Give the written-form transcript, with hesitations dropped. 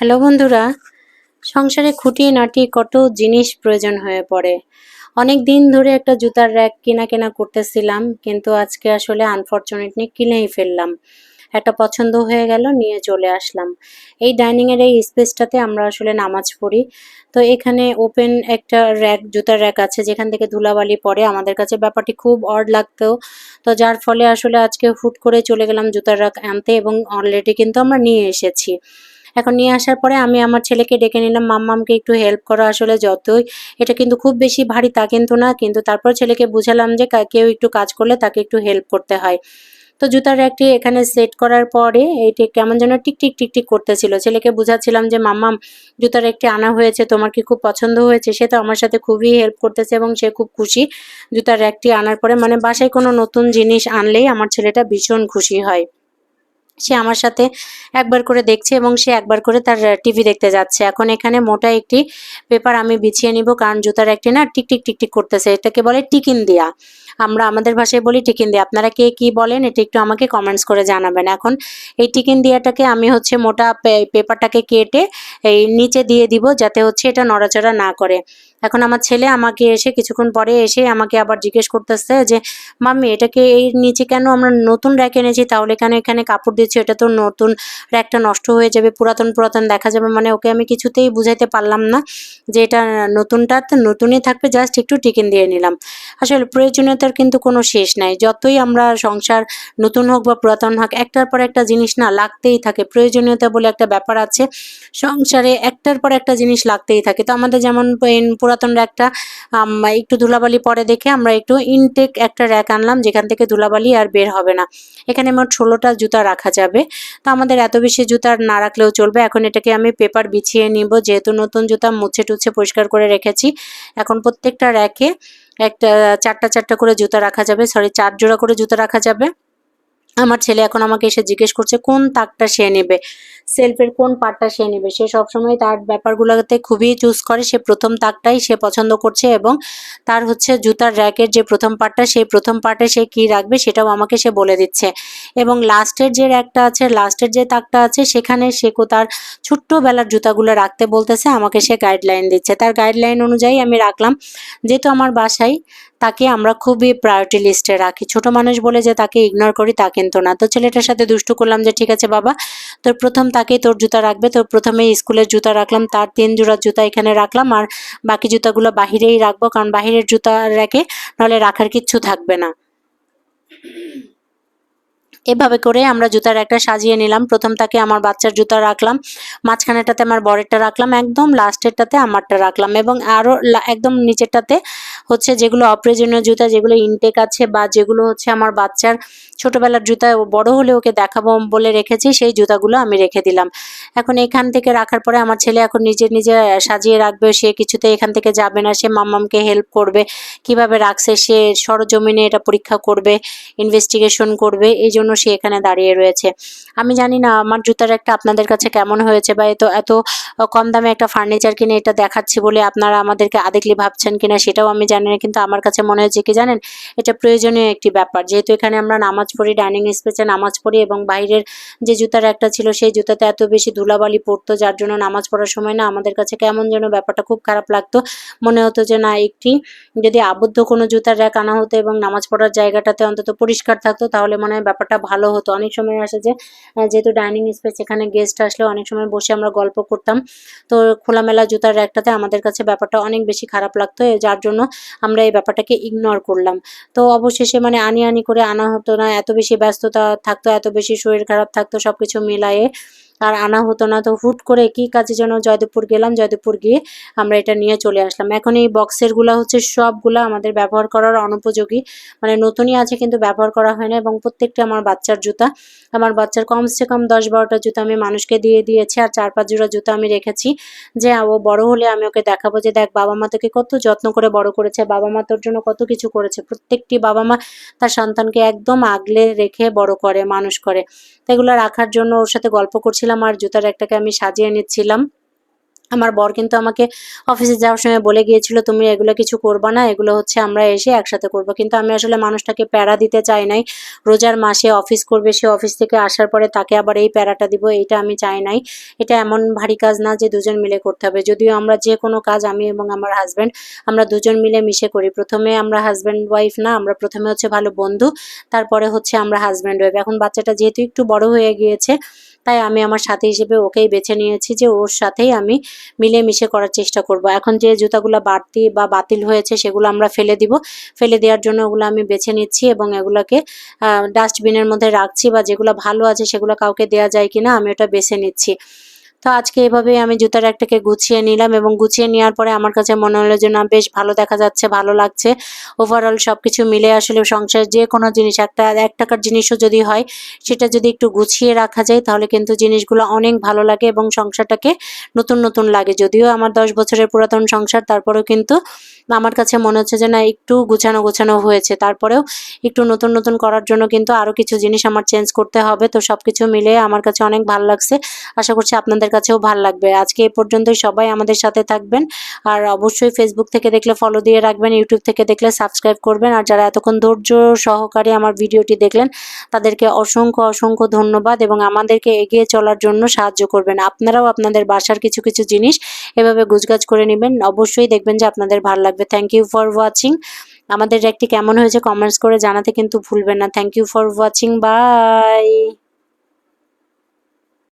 Hello বন্ধুরা, সংসারে খুঁটিনাটি কত জিনিস প্রয়োজন হয়ে পড়ে। অনেক দিন ধরে একটা জুতার র্যাক কেনা করতেছিলাম, কিন্তু আজকে আসলে আনফরচুনেটলি কিনেই ফেললাম। একটা পছন্দ হয়ে গেল, নিয়ে চলে আসলাম। এই ডাইনিংয়ের এই স্পেসটাতে আমরা আসলে নামাজ পড়ি। তো এখানে ওপেন একটা র্যাক, জুতার র্যাক আছে যেখান থেকে ধুলাবালি পড়ে। আমাদের কাছে ব্যাপারটি খুব অড লাগতো। তো যার ফলে আসলে আজকে হুট করে চলে গেলাম জুতার র্যাক আনতে, এবং অলরেডি কিন্তু আমরা নিয়ে এসেছি। এখন নিয়ে আসার পরে আমি আমার ছেলেকে ডেকে নিলাম, মাম্মামকে একটু হেল্প করো। আসলে যতই এটা কিন্তু খুব বেশি ভারী তা কিন্তু না, কিন্তু তারপর ছেলেকে বুঝালাম যে কেউ একটু কাজ করলে তাকে একটু হেল্প করতে হয়। তো জুতার র্যাকটি এখানে সেট করার পরে এইটি কেমন যেন টিকটিক টিকটিক করতেছিল। ছেলেকে বুঝাচ্ছিলাম যে মাম্মাম, জুতার র্যাকটি আনা হয়েছে, তোমার কি খুব পছন্দ হয়েছে? সে তো আমার সাথে খুবই হেল্প করতেছে এবং সে খুব খুশি জুতার র্যাকটি আনার পরে। মানে বাসায় কোনো নতুন জিনিস আনলেই আমার ছেলেটা ভীষণ খুশি হয়। সে আমার সাথে একবার করে দেখছে এবং সে একবার করে তার টিভি দেখতে যাচ্ছে। এখন এখানে মোটা একটি পেপার আমি বিছিয়ে নিব, কারণ জুতার একটি না টিকটিক টিকটিক করতেছে। এটাকে বলে টিকিন দিয়া। আমরা আমাদের ভাষায় বলি টিকিন দিয়া। আপনারা কে কি বলেন এটা একটু আমাকে কমেন্টস করে জানাবেন। এখন এই টিকিন দিয়াটাকে আমি হচ্ছে মোটা পেপারটাকে কেটে এই নিচে দিয়ে দিব, যাতে হচ্ছে এটা নড়াচড়া না করে। এখন আমার ছেলে আমাকে এসে কিছুক্ষণ পরে এসে আমাকে আবার জিজ্ঞেস করতেছে যে, মাম্মি এটাকে এই নিচে কেন আমরা নতুন র্যাক এনেছি, তাহলে কেন এখানে কাপড় দিচ্ছি? এটা তো নতুন, র্যাকটা নষ্ট হয়ে যাবে, পুরাতন পুরাতন দেখা যাবে। মানে ওকে আমি কিছুতেই বুঝাইতে পারলাম না যে এটা নতুনটা তো নতুনই থাকবে, জাস্ট একটু টিকিন দিয়ে নিলাম। আসলে প্রয়োজনীয়তার কিন্তু কোনো শেষ নাই। যতই আমরা সংসার নতুন হোক বা পুরাতন হোক, একটার পর একটা জিনিস না লাগতেই থাকে। প্রয়োজনীয়তা বলে একটা ব্যাপার আছে সংসারে, একটার পর একটা জিনিস লাগতেই থাকে। তো আমাদের যেমন পুরাতন র্যাকটা একটু ধুলাবালি পরে দেখে আমরা একটু ইনটেক একটা র্যাক আনলাম, যেখান থেকে ধুলাবালি আর বের হবে না। এখানে মোট 16টা জুতা রাখা যাবে। তো আমাদের এত বেশি জুতা না রাখলেও চলবে। এখন এটাকে আমি পেপার বিছিয়ে নিব, যেহেতু নতুন জুতা মুছে টুছে পরিষ্কার করে রেখেছি। এখন প্রত্যেকটা র্যাকে একটা 4টা করে জুতা রাখা যাবে, সরি 4 জোড়া করে জুতা রাখা যাবে। আমার ছেলে এখন আমাকে এসে জিজ্ঞেস করছে কোন তাকটা সে নেবে, সেলফের কোন পার্টটা সে নেবে। সে সবসময় তার ব্যাপারগুলোতে খুবই চুজ করে, সে প্রথম তাকটাই সে পছন্দ করছে, এবং তার হচ্ছে জুতার র্যাকের যে প্রথম পার্টটা, সেই প্রথম পার্টে সে কি রাখবে সেটাও আমাকে সে বলে দিচ্ছে। এবং লাস্টের যে র্যাকটা আছে, লাস্টের যে তাকটা আছে, সেখানে সে তার ছোট্টবেলার জুতাগুলো রাখতে বলতেছে, আমাকে সে গাইডলাইন দিচ্ছে। তার গাইডলাইন অনুযায়ী আমি রাখলাম। যেহেতু আমার বাসায় তাকে আমরা খুবই প্রায়োরিটি লিস্টে রাখি। ছোট মানুষ বলে যে তাকে ইগনোর করি তা কিন্তু না। তো ছেলেটার সাথে দুষ্টু করলাম যে, ঠিক আছে বাবা, তোর প্রথম তাকেই তোর জুতা রাখবে। তো প্রথমেই স্কুলের জুতা রাখলাম, তার 3 জোড়া জুতা এখানে রাখলাম, আর বাকি জুতাগুলো বাহিরেই রাখবো, কারণ বাহিরের জুতা রেখে নাহলে রাখার কিচ্ছু থাকবে না। এভাবে করে আমরা জুতার একটা সাজিয়ে নিলাম। প্রথম তাকে আমার বাচ্চার জুতা রাখলাম, মাঝখানেরটাতে আমার বরেরটা রাখলাম, একদম লাস্টেরটাতে আমারটা রাখলাম, এবং আরও একদম নিচেরটাতে হচ্ছে যেগুলো অপ্রয়োজনীয় জুতা, যেগুলো ইনটেক আছে বা যেগুলো হচ্ছে আমার বাচ্চার ছোটোবেলার জুতা, ও বড় হলে ওকে দেখাবো বলে রেখেছি, সেই জুতাগুলো আমি রেখে দিলাম। এখন এখান থেকে রাখার পরে আমার ছেলে এখন নিজে নিজে সাজিয়ে রাখবে। সে কিছুতেই এখান থেকে যাবে না, সে মাম্মামকে হেল্প করবে। কিভাবে রাখছে সে সরজমিনে এটা পরীক্ষা করবে, ইনভেস্টিগেশন করবে, এই জন্য সে এখানে দাঁড়িয়ে রয়েছে। আমি জানি না আমার জুতার একটা আপনাদের কাছে কেমন হয়েছে, বা এত এত কম দামে একটা ফার্নিচার কিনে এটা দেখাচ্ছি বলে আপনারা আমাদেরকে আদেকলি ভাবছেন কিনা সেটাও আমি জানি না, কিন্তু আমার কাছে মনে হয়েছে কি জানেন, এটা প্রয়োজনীয় একটি ব্যাপার। যেহেতু এখানে আমরা নামাজ পড়ি, ডাইনিং স্পেসে নামাজ পড়ি, এবং বাইরের যে জুতার একটা ছিল সেই জুতাতে এত বেশি ধুলাবালি পড়তো, যার জন্য নামাজ পড়ার সময় না আমাদের কাছে কেমন যেন ব্যাপারটা খুব খারাপ লাগতো। মনে হতো যে না, একটি যদি আবদ্ধ কোনো জুতার র্যাক আনা হতো এবং নামাজ পড়ার জায়গাটাতে অন্তত পরিষ্কার থাকতো, তাহলে মনে হয় ব্যাপারটা ভালো হতো। অনেক সময় আসে যে যেহেতু ডাইনিং স্পেস, এখানে গেস্ট আসলে অনেক সময় বসে আমরা গল্প করতাম। তো খোলামেলা জুতার র্যাকটাতে আমাদের কাছে ব্যাপারটা অনেক বেশি খারাপ লাগতো, যার জন্য আমরা এই ব্যাপারটাকে ইগনোর করলাম। তো অবশেষে মানে আনি করে আনা হতো না, এত বেশি ব্যস্ততা থাকতো, এত বেশি শরীর খারাপ থাকতো, সব কিছু মিলায়ে আর আনা হতো না। তো হুট করে কি কাজে যেন জয়দেবপুর গেলাম, জয়দেবপুর গিয়ে আমরা এটা নিয়ে চলে আসলাম। এখন এই বক্সেরগুলা হচ্ছে সবগুলা আমাদের ব্যবহার করার অনুপযোগী, মানে নতুনই আছে কিন্তু ব্যবহার করা হয় না, এবং প্রত্যেকটা আমার বাচ্চার জুতা। আমার বাচ্চার কমসে কম 10-12টা জুতা আমি মানুষকে দিয়ে দিয়েছি, আর 4-5 জোড়া জুতা আমি রেখেছি, যে ও বড় হলে আমি ওকে দেখাবো যে দেখ বাবা মা তোকে কত যত্ন করে বড় করেছে, বাবা মা তোর জন্য কত কিছু করেছে। প্রত্যেকটি বাবা মা তার সন্তানকে একদম আগলে রেখে বড় করে, মানুষ করে। তো এগুলো রাখার জন্য ওর সাথে গল্প করছিলাম, আর জুতার একটাকে আমি সাজিয়ে নিচ্ছিলাম। আমার বর কিন্তু আমাকে অফিসে যাওয়ার সময় বলে গিয়েছিল, তুমি এগুলো কিছু করবা না, এগুলো হচ্ছে আমরা এসে একসাথে করব। কিন্তু আমি আসলে মানুষটাকে প্যারা দিতে চাই নাই। রোজার মাসে অফিস করবে, সে অফিস থেকে আসার পরে তাকে আবার এই প্যারাটা দিব, এইটা আমি চাই নাই। এটা এমন ভারী কাজ না যে দুজন মিলে করতে হবে। যদিও আমরা যে কোনো কাজ আমি এবং আমার হাজব্যান্ড আমরা দুজন মিলে মিশে করি। প্রথমে আমরা হাজব্যান্ড ওয়াইফ না, আমরা প্রথমে হচ্ছে ভালো বন্ধু, তারপরে হচ্ছে আমরা হাজব্যান্ড ওয়াইফ। এখন বাচ্চাটা যেহেতু একটু বড় হয়ে গিয়েছে, তাই আমি আমার সাথী হিসেবে ওকেই বেছে নিয়েছি, যে ওর সাথেই আমি মিলেমিশে করার চেষ্টা করব। এখন যে জুতাগুলো বাড়তি বা বাতিল হয়েছে সেগুলো আমরা ফেলে দিব। ফেলে দেওয়ার জন্য ওগুলো আমি বেছে নিচ্ছি এবং এগুলোকে ডাস্টবিনের মধ্যে রাখছি, বা যেগুলো ভালো আছে সেগুলো কাউকে দেয়া যায় কিনা আমি ওটা বেছে নিচ্ছি। তো আজকে এভাবেই আমি জুতার র্যাকটাকে গুছিয়ে নিলাম, এবং গুছিয়ে নেওয়ার পরে আমার কাছে মনে হলো যে না, বেশ ভালো দেখা যাচ্ছে, ভালো লাগছে। ওভারঅল সবকিছু মিলে আসলে সংসারের যে কোনো জিনিস, একটা ৳১ জিনিসও যদি হয়, সেটা যদি একটু গুছিয়ে রাখা যায় তাহলে কিন্তু জিনিসগুলো অনেক ভালো লাগে এবং সংসারটাকে নতুন নতুন লাগে। যদিও আমার 10 বছরের পুরাতন সংসার, তারপরেও কিন্তু আমার কাছে মনে হচ্ছে যে না, একটু গুছানো গোছানো হয়েছে। তারপরেও একটু নতুন নতুন করার জন্য কিন্তু আরও কিছু জিনিস আমার চেঞ্জ করতে হবে। তো সবকিছু মিলিয়ে আমার কাছে অনেক ভালো লাগছে। আশা করছি আপনাদের কাছেও ভাল লাগবে। আজকে এ পর্যন্তই, সবাই আমাদের সাথে থাকবেন। আর অবশ্যই ফেসবুক থেকে দেখলে ফলো দিয়ে রাখবেন, ইউটিউব থেকে দেখলে সাবস্ক্রাইব করবেন। আর যারা এতক্ষণ ধৈর্য সহকারে আমার ভিডিওটি দেখলেন, তাদেরকে অসংখ্য অসংখ্য ধন্যবাদ, এবং আমাদেরকে এগিয়ে চলার জন্য সাহায্য করবেন। আপনারাও আপনাদের বাসার কিছু কিছু জিনিস এভাবে গুছগাছ করে নেবেন, অবশ্যই দেখবেন যে আপনাদের ভালো লাগবে। Thank you for watching. আমাদের র্যাকটি কেমন হয়েছে কমেন্টস করে জানাতে কিন্তু ভুলবেন না। Thank you for watching, by.